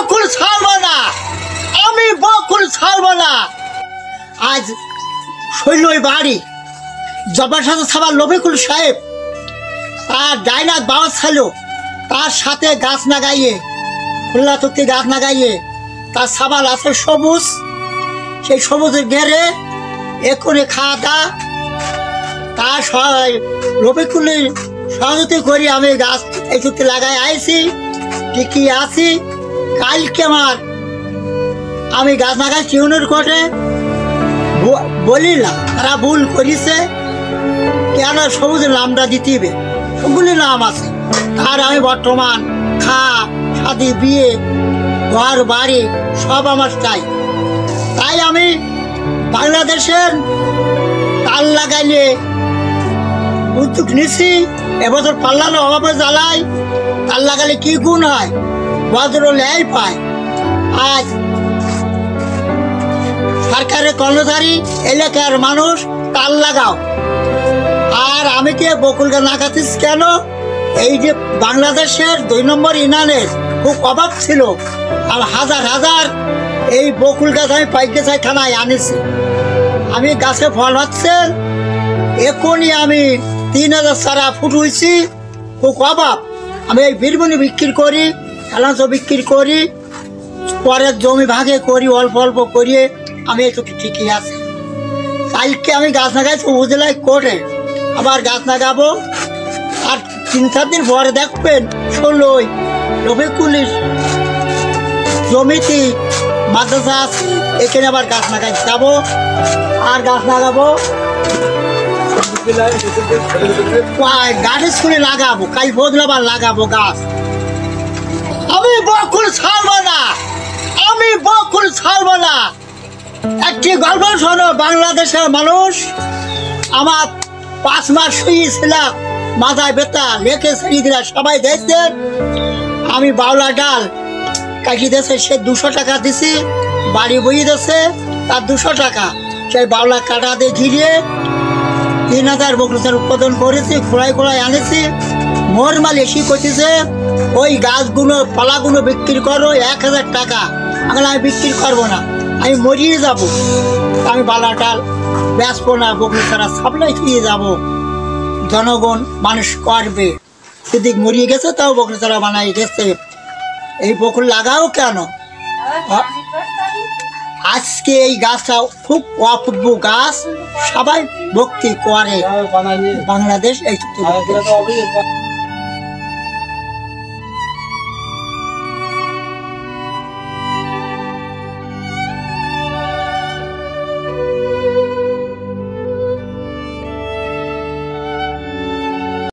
বকুল ছাড়বো না, আমি বকুল ছাড়বো না। আজ শৈলই বাড়ি জবার সাথে সাবার রফিকুল সাহেব তার ডাইনাথ বাবা ছিল, তার সাথে গাছ না গাইয়ে খুল্লা তুক্তি গাছ না গাইয়ে তার সাবাল আছে সবুজ, সেই সবুজের ঘেরে এক্ষুনি খাওয়া দা তার রফিকুলের সহযোগী করি আমি গাছ এই চুক্তি লাগাই আইছি ঠিকই আছি। কালকে আমি গাছ লাগাই চিউনের কোর্টে বলিলাম তারা ভুল করিছে, কেন সবুজের নামটা দিতে হবে, সবগুলি নাম আছে। আর আমি বর্তমান শাদি বিয়ে ঘর বাড়ি সব আমার চাই। তাই আমি বাংলাদেশের তাল লাগাইলে উদ্যোগ নিছি। এবছর পাল্লানো অভাবে জ্বালাই, তাল লাগালে কি গুণ হয়, বজ্র লেই পায়। আজ সরকারের কর্মচারী এলাকার মানুষ তাল লাগাও। আর আমি কি বকুল গাছ লাগাতিস কেন, এই যে বাংলাদেশের 2 নম্বর ইউনিয়নের খুব অভাব ছিল, আর হাজার হাজার এই বকুল গাছ আমি পাইকে চাই থানায় আনিছি। আমি গাছে ফল হচ্ছে, এখনই আমি 3000 চারা ফুট হয়েছি, খুব অভাব। আমি এই বীরবনি বিক্রি করি, এলাচ বিক্রি করি, পরের জমি ভাগে করি, অল্প অল্প করিয়ে আমি একটু ঠিকই আছি। কালকে আমি গাছ লাগাইছি উপজেলায় কোর্টে, আবার গাছ লাগাবো। আর 3-4 দিন পরে দেখবেন 16 রফিকুলের জমিতে মাদ্রাসা আছে, এখানে আবার গাছ লাগাই যাবো। আর গাছ লাগাবো গাড়ি স্কুলে লাগাবো, কাল বদলাবার লাগাবো গাছ। আমি বকুল ছাড়বো না, আমি বকুল ছাড়বো না। একটি গল্প শোনো, বাংলাদেশের মানুষ আমার 5 মাস শুয়েছিলাম, মাথায় ব্যথা লেখে ছেড়ে দিলা, সবাই দেখছেন। আমি বাউলা ডাল কাটি দিয়েছে, সে 200 টাকা দিছি, বাড়ি বই দিয়েছে তার 200 টাকা। সেই বাউলা কাটা দিয়ে ঘিরিয়ে 3000 বকুলচার উৎপাদন করেছি, খোলাই খোলাই আনেছি। মোর মাল এসি করতেছে ওই গাছগুলো পালাগুলো বিক্রি করো 1000 টাকা। আমি বিক্রি করবো না, আমি মরিয়ে যাব। আমি বালা ডাল বেচবো না, বকুল ছাড়া সাপ্লাই খেয়ে যাব। জনগণ মানুষ করবে, সেদিক মরিয়ে গেছে তাও বকুল ছাড়া বানাই গেছে। এই বকুল লাগাও কেন, আজকে এই গাছটা খুব অপূর্ব গাছ, সবাই ভক্তি করে। বাংলাদেশ এই